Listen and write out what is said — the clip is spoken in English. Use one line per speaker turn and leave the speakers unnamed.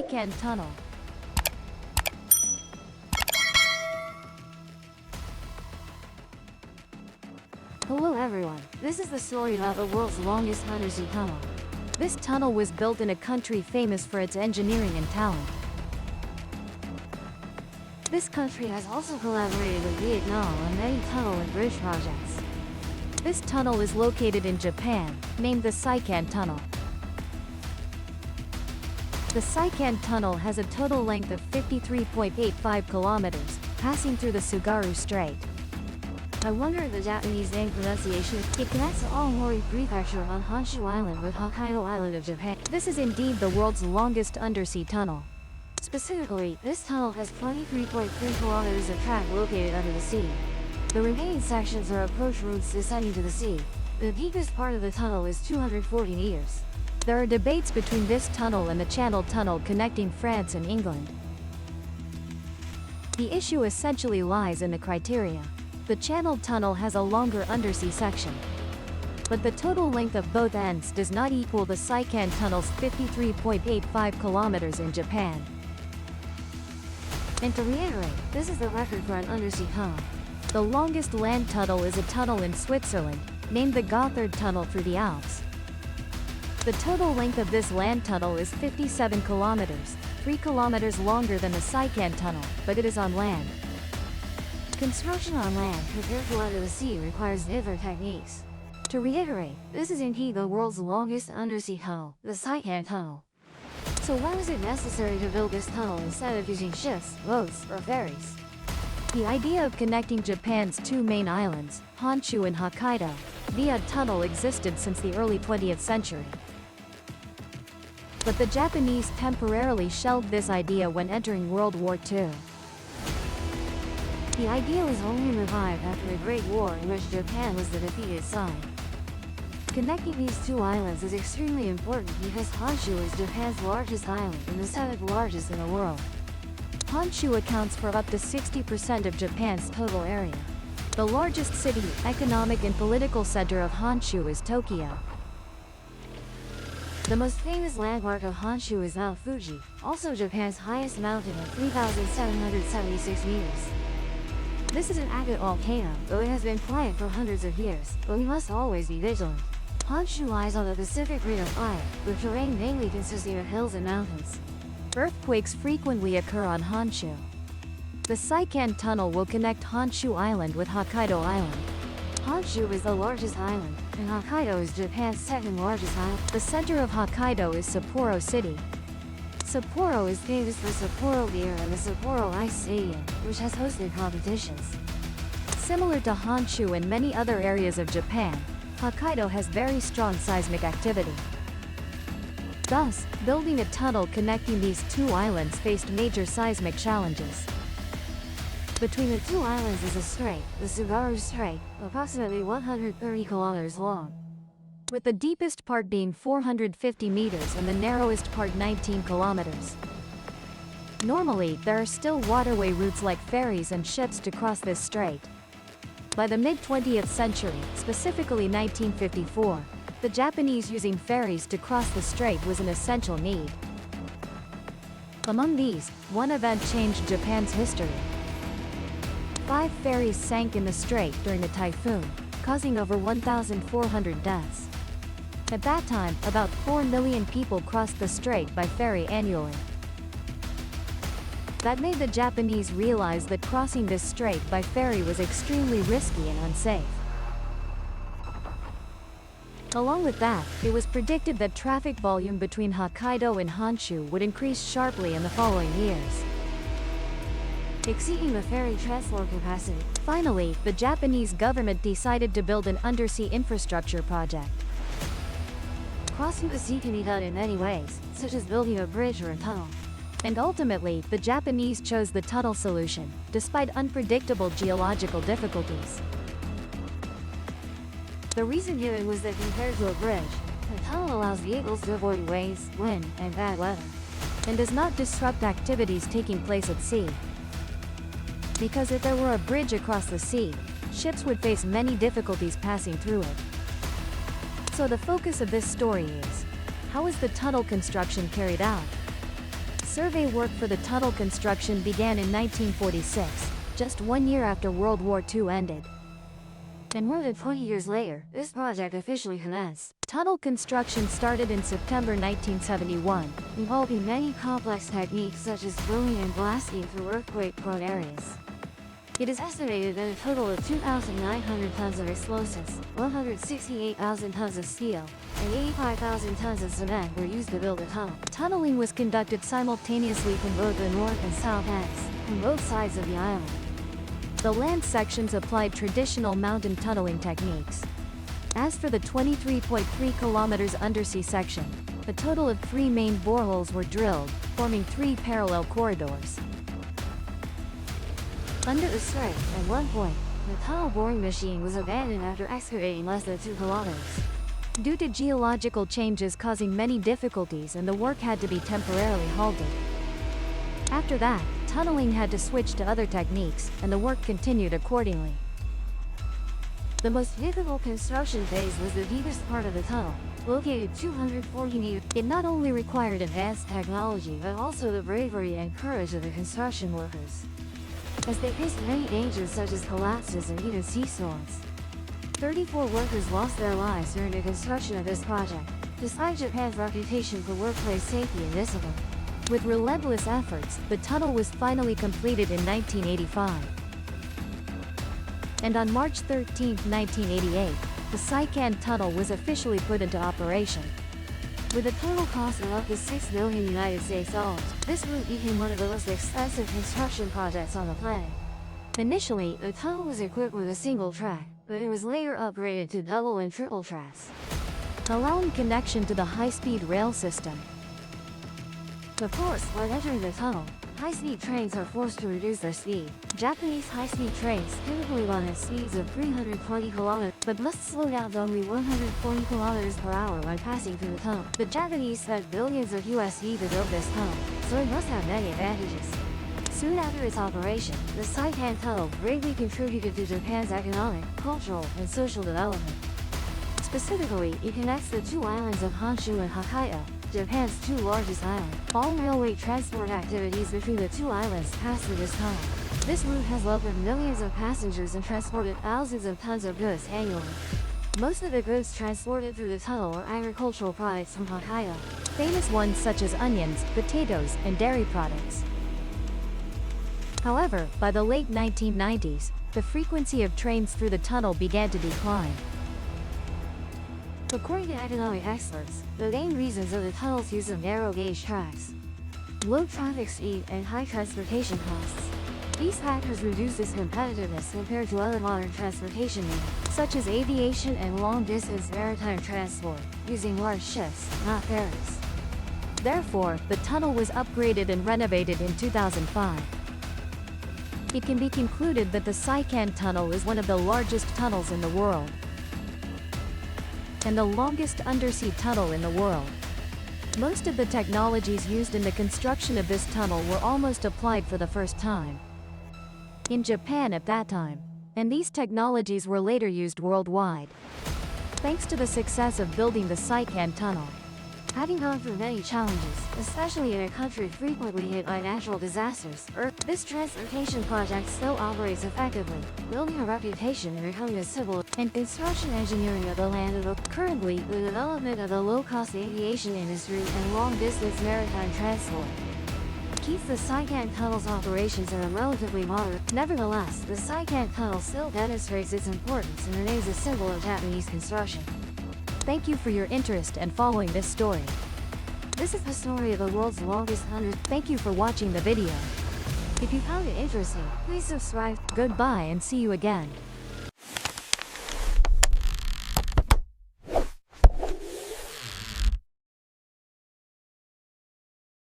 Seikan Tunnel. Hello everyone, this is the story about the world's longest undersea tunnel. This tunnel was built in a country famous for its engineering and talent. This country has also collaborated with Vietnam on many tunnel and bridge projects. This tunnel is located in Japan, named the Seikan Tunnel. The Seikan Tunnel has a total length of 53.85 kilometers, passing through the Tsugaru Strait. I wonder if the Japanese name pronunciation. It connects Aomori Prefecture on Honshu Island with Hokkaido Island of Japan. This is indeed the world's longest undersea tunnel. Specifically, this tunnel has 23.3 kilometers of track located under the sea. The remaining sections are approach routes descending to the sea. The deepest part of the tunnel is 240 meters. There are debates between this tunnel and the Channel Tunnel connecting France and England. The issue essentially lies in the criteria. The Channel Tunnel has a longer undersea section, but the total length of both ends does not equal the Seikan Tunnel's 53.85 kilometers in Japan. And to reiterate, this is the record for an undersea tunnel. The longest land tunnel is a tunnel in Switzerland, named the Gotthard Tunnel through the Alps. The total length of this land tunnel is 57 kilometers, 3 kilometers longer than the Seikan Tunnel, but it is on land. Construction on land compared to under the sea requires different techniques. To reiterate, this is indeed the world's longest undersea tunnel, the Seikan Tunnel. So why was it necessary to build this tunnel instead of using ships, boats, or ferries? The idea of connecting Japan's two main islands, Honshu and Hokkaido, via tunnel existed since the early 20th century. But the Japanese temporarily shelved this idea when entering World War II. The idea was only revived after the Great War, in which Japan was the defeated side. Connecting these two islands is extremely important because Honshu is Japan's largest island and the seventh largest in the world. Honshu accounts for up to 60% of Japan's total area. The largest city, economic and political center of Honshu is Tokyo. The most famous landmark of Honshu is Mount Fuji, also Japan's highest mountain at 3,776 meters. This is an active volcano, though it has been quiet for hundreds of years, but we must always be vigilant. Honshu lies on the Pacific Ring of Fire, with terrain mainly consisting of hills and mountains. Earthquakes frequently occur on Honshu. The Seikan Tunnel will connect Honshu Island with Hokkaido Island. Honshu is the largest island, and Hokkaido is Japan's second largest island. The center of Hokkaido is Sapporo City. Sapporo is famous for Sapporo beer and the Sapporo Ice Stadium, which has hosted competitions. Similar to Honshu and many other areas of Japan, Hokkaido has very strong seismic activity. Thus, building a tunnel connecting these two islands faced major seismic challenges. Between the two islands is a strait, the Tsugaru Strait, approximately 130 kilometers long, with the deepest part being 450 meters and the narrowest part 19 kilometers. Normally, there are still waterway routes like ferries and ships to cross this strait. By the mid-20th century, specifically 1954, the Japanese using ferries to cross the strait was an essential need. Among these, one event changed Japan's history. 5 ferries sank in the strait during a typhoon, causing over 1,400 deaths. At that time, about 4 million people crossed the strait by ferry annually. That made the Japanese realize that crossing this strait by ferry was extremely risky and unsafe. Along with that, it was predicted that traffic volume between Hokkaido and Honshu would increase sharply in the following years, exceeding the ferry transport capacity. Finally, the Japanese government decided to build an undersea infrastructure project. Crossing the sea can be done in many ways, such as building a bridge or a tunnel. And ultimately, the Japanese chose the tunnel solution, despite unpredictable geological difficulties. The reason given was that compared to a bridge, the tunnel allows vehicles to avoid waves, wind, and bad weather, and does not disrupt activities taking place at sea. Because if there were a bridge across the sea, ships would face many difficulties passing through it. So the focus of this story is, how is the tunnel construction carried out?
survey work for the tunnel construction began in 1946, just 1 year after World War II ended.
And more than 20 years later, this project officially commenced.
Tunnel construction started in September 1971,
involving many complex techniques such as drilling and blasting through earthquake-prone areas. It is estimated that a total of 2,900 tons of explosives, 168,000 tons of steel, and 85,000 tons of cement were used to build the tunnel.
Tunneling was conducted simultaneously from both the north and south ends,
on both sides of the island.
The land sections applied traditional mountain tunneling techniques. As for the 23.3 kilometers undersea section, a total of 3 main boreholes were drilled, forming 3 parallel corridors.
Under the strait, at one point, the tunnel boring machine was abandoned after excavating less than 2 kilometers.
Due to geological changes causing many difficulties, and the work had to be temporarily halted. After that, tunneling had to switch to other techniques, and the work continued accordingly.
The most difficult construction phase was the deepest part of the tunnel, located 240 meters. It not only required advanced technology but also the bravery and courage of the construction workers, as they faced many dangers such as collapses and even sea storms. 34 workers lost their lives during the construction of this project, despite Japan's reputation for workplace safety and discipline.
With relentless efforts, the tunnel was finally completed in 1985. And on March 13, 1988, the Seikan Tunnel was officially put into operation.
With a total cost of up to $6 billion United States dollars, this route became one of the most expensive construction projects on the planet. Initially, the tunnel was equipped with a single track, but it was later upgraded to double and triple tracks,
allowing connection to the high-speed rail system.
Of course, when entering the tunnel, high-speed trains are forced to reduce their speed. Japanese high-speed trains typically run at speeds of 320 km, but must slow down to only 140 km per hour when passing through the tunnel. The Japanese spent billions of USD to build this tunnel, so it must have many advantages. Soon after its operation, the Seikan Tunnel greatly contributed to Japan's economic, cultural, and social development. Specifically, it connects the 2 islands of Honshu and Hokkaido, Japan's 2 largest islands. All railway transport activities between the 2 islands pass through this tunnel. This route has welcomed millions of passengers and transported thousands of tons of goods annually. Most of the goods transported through the tunnel are agricultural products from Hokkaido,
famous ones such as onions, potatoes, and dairy products. However, by the late 1990s, the frequency of trains through the tunnel began to decline.
According to economic experts, the main reasons are the tunnel's use of narrow-gauge tracks, low traffic speed, and high transportation costs. These factors reduce its competitiveness compared to other modern transportation means, such as aviation and long-distance maritime transport, using large ships, not ferries.
Therefore, the tunnel was upgraded and renovated in 2005. It can be concluded that the Seikan Tunnel is one of the largest tunnels in the world, and the longest undersea tunnel in the world. Most of the technologies used in the construction of this tunnel were almost applied for the first time in Japan at that time, and these technologies were later used worldwide. Thanks to the success of building the Seikan Tunnel, having gone through many challenges, especially in a country frequently hit by natural disasters, this transportation project still operates effectively, building a reputation and becoming a symbol and construction engineering of the land of currently the development of the low-cost aviation industry and long-distance maritime transport keeps the Seikan Tunnel's operations at a relatively moderate. Nevertheless, the Seikan Tunnel still demonstrates its importance and remains a symbol of Japanese construction. Thank you for your interest and following this story. This is the story of the world's longest tunnel. Thank you for watching the video. If you found it interesting, please subscribe. Goodbye and see you again.